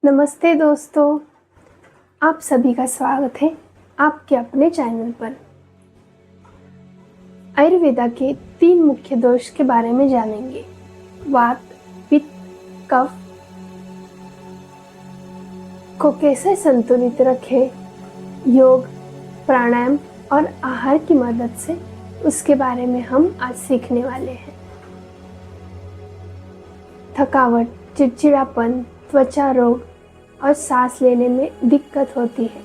नमस्ते दोस्तों, आप सभी का स्वागत है आपके अपने चैनल पर। आयुर्वेदा के 3 मुख्य दोष के बारे में जानेंगे। वात, पित्त, कफ को कैसे संतुलित रखें, योग, प्राणायाम और आहार की मदद से उसके बारे में हम आज सीखने वाले हैं। थकावट, चिड़चिड़ापन, त्वचा रोग और सांस लेने में दिक्कत होती है।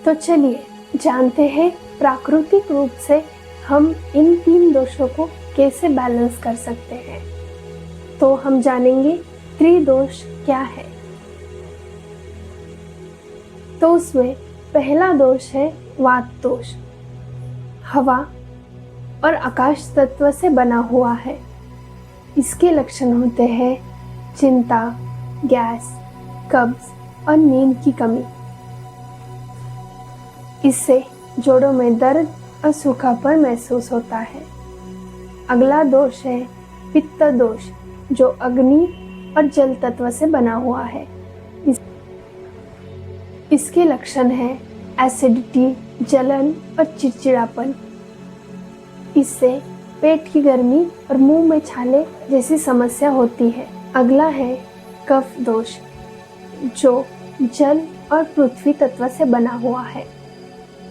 तो चलिए जानते हैं प्राकृतिक रूप से हम इन 3 दोषों को कैसे बैलेंस कर सकते हैं। तो हम जानेंगे त्रिदोष क्या है। तो उसमें पहला दोष है वात दोष। हवा और आकाश तत्व से बना हुआ है। इसके लक्षण होते हैं चिंता, गैस, कब्ज और नींद की कमी। इससे जोड़ों में दर्द और सूखापन महसूस होता है। अगला दोष है पित्त दोष, जो अग्नि और जल तत्व से बना हुआ है। इसके लक्षण हैं एसिडिटी, जलन और चिड़चिड़ापन। इससे पेट की गर्मी और मुंह में छाले जैसी समस्या होती है। अगला है कफ दोष, जो जल और पृथ्वी तत्व से बना हुआ है।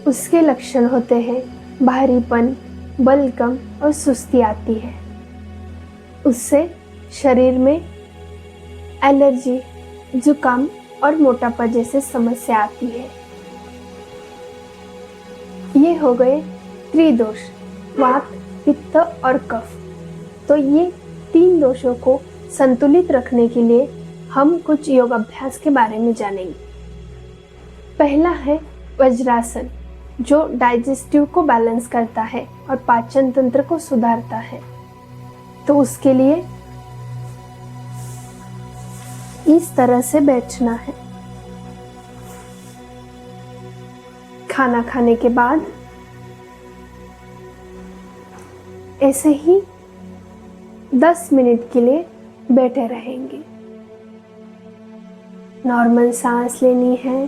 उसके लक्षण होते हैं भारीपन, बल कम और सुस्ती आती है। उससे शरीर में एलर्जी, जुकाम और मोटापा जैसे समस्या आती है। ये हो गए त्रिदोष, वात, पित्त और कफ। तो ये 3 दोषों को संतुलित रखने के लिए हम कुछ योग अभ्यास के बारे में जानेंगे। पहला है वज्रासन, जो डाइजेस्टिव को बैलेंस करता है और पाचन तंत्र को सुधारता है। तो उसके लिए इस तरह से बैठना है। खाना खाने के बाद ऐसे ही 10 मिनट के लिए बैठे रहेंगे। नॉर्मल सांस लेनी है।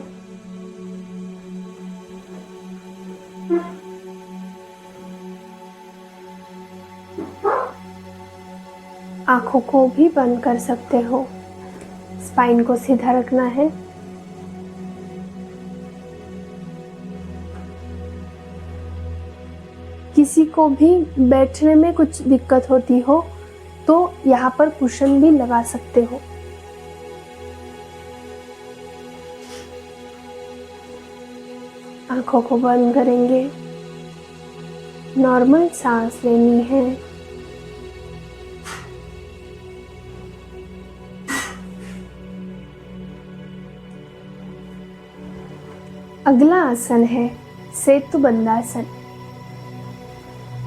आंखों को भी बंद कर सकते हो। स्पाइन को सीधा रखना है। किसी को भी बैठने में कुछ दिक्कत होती हो तो यहाँ पर कुशन भी लगा सकते हो। आंखों को बंद करेंगे। नॉर्मल सांस लेनी है। अगला आसन है सेतुबंधासन।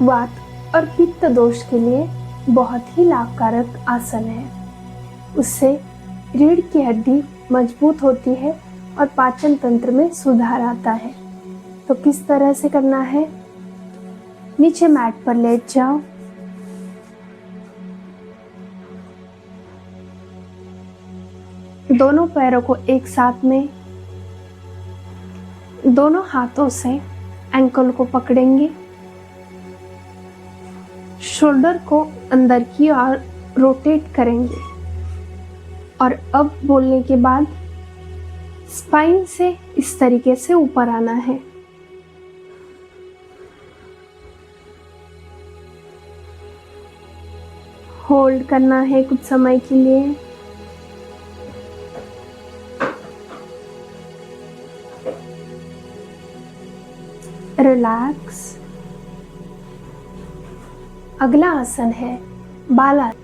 वात और पित्त दोष के लिए बहुत ही लाभकारक आसन है। उससे रीढ़ की हड्डी मजबूत होती है और पाचन तंत्र में सुधार आता है। तो किस तरह से करना है? नीचे मैट पर लेट जाओ। दोनों पैरों को एक साथ में दोनों हाथों से एंकल को पकड़ेंगे। शोल्डर को अंदर की ओर रोटेट करेंगे। और अब बोलने के बाद स्पाइन से इस तरीके से ऊपर आना है। होल्ड करना है कुछ समय के लिए। रिलैक्स। अगला आसन है बालासन,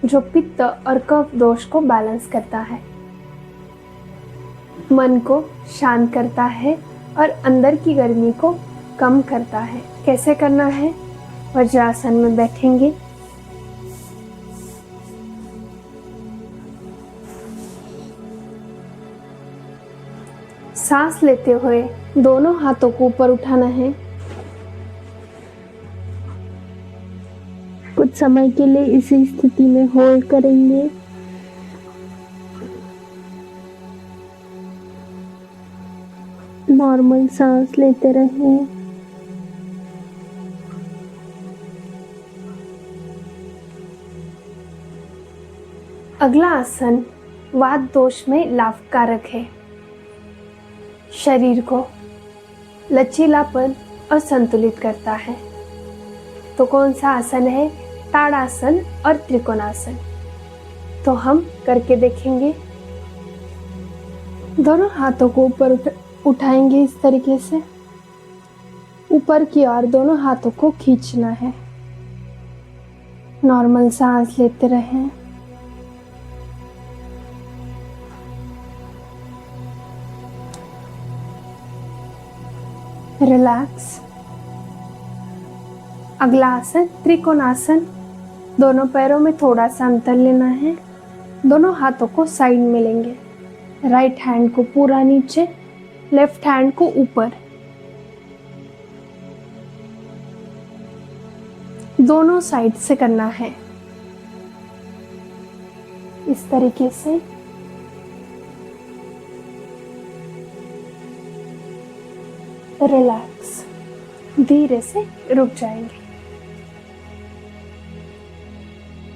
जो पित्त और कफ दोष को बैलेंस करता है, मन को शांत करता है और अंदर की गर्मी को कम करता है। कैसे करना है? वज्रासन में बैठेंगे। सांस लेते हुए दोनों हाथों को ऊपर उठाना है। कुछ समय के लिए इसी स्थिति में होल्ड करेंगे। नॉर्मल सांस लेते रहें। अगला आसन वात दोष में लाभकारक है। शरीर को लचीलापन और संतुलित करता है। तो कौन सा आसन है? ताड़ासन और त्रिकोणासन। तो हम करके देखेंगे। दोनों हाथों को ऊपर उठाएंगे इस तरीके से, ऊपर की ओर दोनों हाथों को खींचना है। नॉर्मल सांस लेते रहें। रिलैक्स। अगला आसन त्रिकोणासन। दोनों पैरों में थोड़ा सा अंतर लेना है। दोनों हाथों को साइड में लेंगे। राइट हैंड को पूरा नीचे, लेफ्ट हैंड को ऊपर। दोनों साइड से करना है इस तरीके से। रिलैक्स। धीरे से रुक जाएंगे।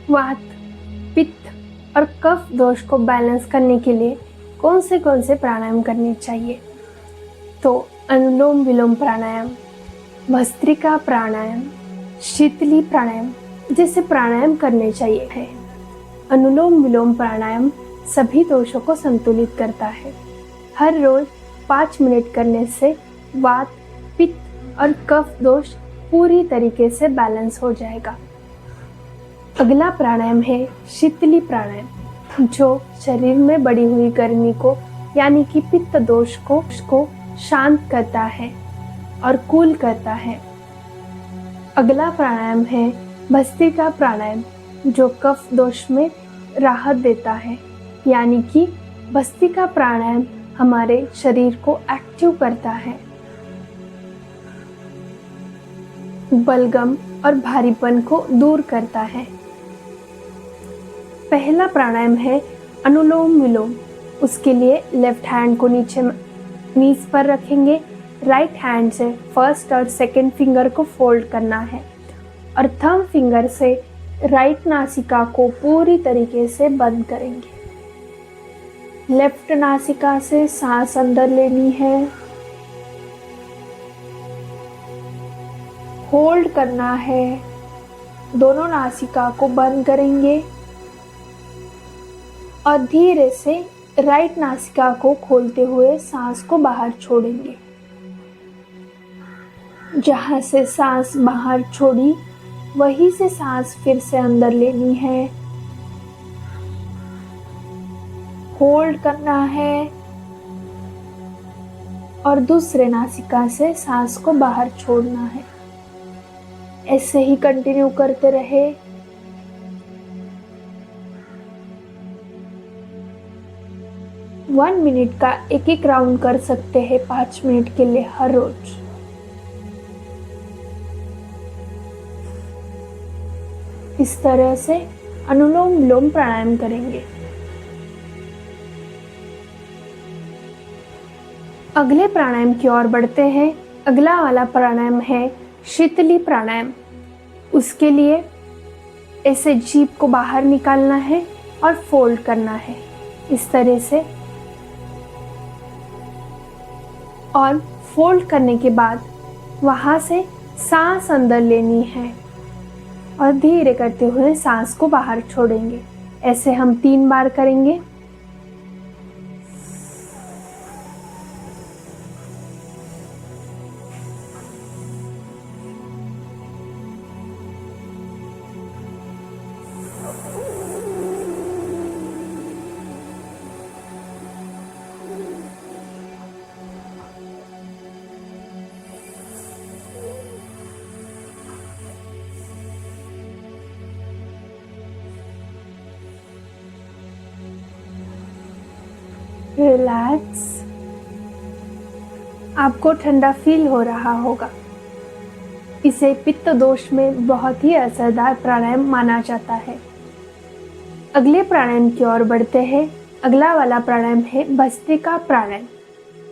वात, पित्त और कफ दोष को बैलेंस करने के लिए कौन से प्राणायाम करने चाहिए? तो अनुलोम विलोम प्राणायाम, भस्त्रिका प्राणायाम, शीतली प्राणायाम जैसे प्राणायाम करने चाहिए है। अनुलोम विलोम प्राणायाम सभी दोषों को संतुलित करता है। हर रोज 5 मिनट करने से वात, पित्त और कफ दोष पूरी तरीके से बैलेंस हो जाएगा। अगला प्राणायाम है शीतली प्राणायाम, जो शरीर में बढ़ी हुई गर्मी को यानी कि पित्त दोष को शांत करता है और कूल करता है। अगला प्राणायाम है भस्त्रिका प्राणायाम, जो कफ दोष में राहत देता है, यानी कि भस्त्रिका प्राणायाम हमारे शरीर को एक्टिव करता है, बलगम और भारीपन को दूर करता है। पहला प्राणायाम है अनुलोम विलोम। उसके लिए लेफ्ट हैंड को नीचे नीज पर रखेंगे। राइट हैंड से फर्स्ट और सेकंड फिंगर को फोल्ड करना है और थंब फिंगर से राइट नासिका को पूरी तरीके से बंद करेंगे। लेफ्ट नासिका से सांस अंदर लेनी है, होल्ड करना है। दोनों नासिका को बंद करेंगे और धीरे से राइट नासिका को खोलते हुए सांस को बाहर छोड़ेंगे। जहां से सांस बाहर छोड़ी वहीं से सांस फिर से अंदर लेनी है, होल्ड करना है और दूसरे नासिका से सांस को बाहर छोड़ना है। ऐसे ही कंटिन्यू करते रहे। वन मिनट का एक राउंड कर सकते हैं 5 मिनट के लिए हर रोज। इस तरह से अनुलोम विलोम प्राणायाम करेंगे। अगले प्राणायाम की ओर बढ़ते हैं। अगला वाला प्राणायाम है शीतली प्राणायाम। उसके लिए ऐसे जीभ को बाहर निकालना है और फोल्ड करना है इस तरह से, और फोल्ड करने के बाद वहां से सांस अंदर लेनी है और धीरे करते हुए सांस को बाहर छोड़ेंगे। ऐसे हम 3 बार करेंगे। रिलैक्स। आपको ठंडा फील हो रहा होगा। इसे पित्त दोष में बहुत ही असरदार प्राणायाम माना जाता है। अगले प्राणायाम की ओर बढ़ते हैं। अगला वाला प्राणायाम है भस्त्रिका प्राणायाम,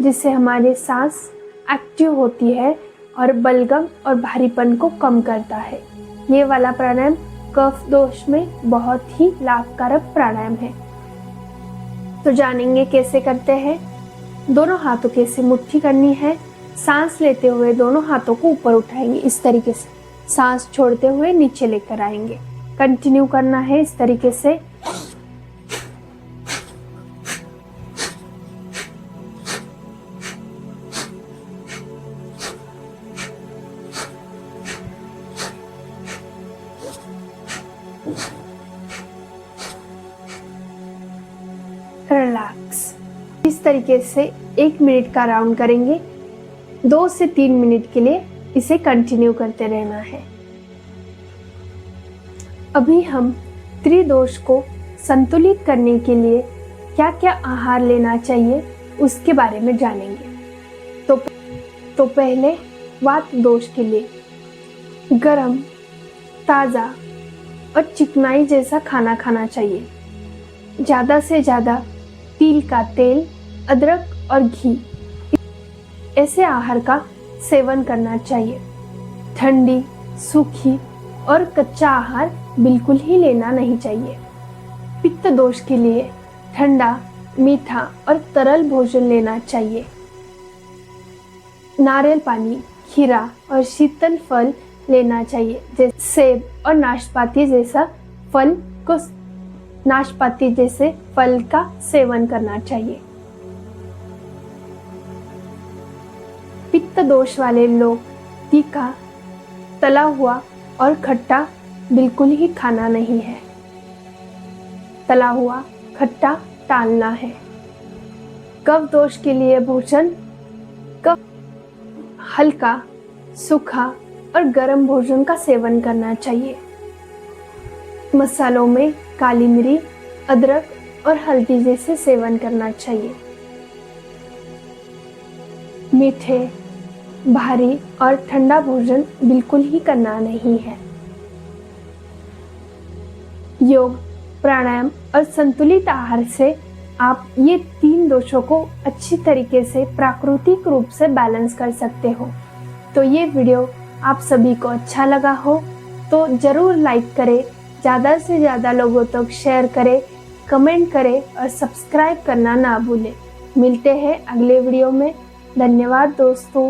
जिससे हमारे सांस एक्टिव होती है और बलगम और भारीपन को कम करता है। ये वाला प्राणायाम कफ दोष में बहुत ही लाभकारक प्राणायाम है। तो जानेंगे कैसे करते हैं। दोनों हाथों की ऐसे मुट्ठी करनी है। सांस लेते हुए दोनों हाथों को ऊपर उठाएंगे इस तरीके से, सांस छोड़ते हुए नीचे लेकर आएंगे। कंटिन्यू करना है इस तरीके से। रिलैक्स। इस तरीके से 1 मिनट का राउंड करेंगे। 2 से 3 मिनट के लिए इसे कंटिन्यू करते रहना है। अभी हम त्रिदोष को संतुलित करने के लिए क्या क्या आहार लेना चाहिए उसके बारे में जानेंगे। तो पहले वात दोष के लिए गरम, ताज़ा और चिकनाई जैसा खाना खाना चाहिए। ज़्यादा से ज़्यादा तिल का तेल, अदरक और घी ऐसे आहार का सेवन करना चाहिए। ठंडी, सूखी और कच्चा आहार बिल्कुल ही लेना नहीं चाहिए। पित्त दोष के लिए ठंडा, मीठा और तरल भोजन लेना चाहिए। नारियल पानी, खीरा और शीतल फल लेना चाहिए, जैसे सेब और नाशपाती जैसे फल का सेवन करना चाहिए। पित्त दोष वाले लोग तीखा, तला हुआ और खट्टा बिल्कुल ही खाना नहीं है। तला हुआ, खट्टा टालना है। कफ दोष के लिए भोजन हल्का, सूखा और गर्म भोजन का सेवन करना चाहिए। मसालों में काली मिर्च, अदरक और हल्दी जैसे सेवन करना चाहिए। मीठे, भारी और ठंडा भोजन बिल्कुल ही करना नहीं है। योग, प्राणायाम और संतुलित आहार से आप ये 3 दोषों को अच्छी तरीके से प्राकृतिक रूप से बैलेंस कर सकते हो। तो ये वीडियो आप सभी को अच्छा लगा हो तो ज़रूर लाइक करें, ज़्यादा से ज़्यादा लोगों तक शेयर करें, कमेंट करें और सब्सक्राइब करना ना भूलें। मिलते हैं अगले वीडियो में। धन्यवाद दोस्तों।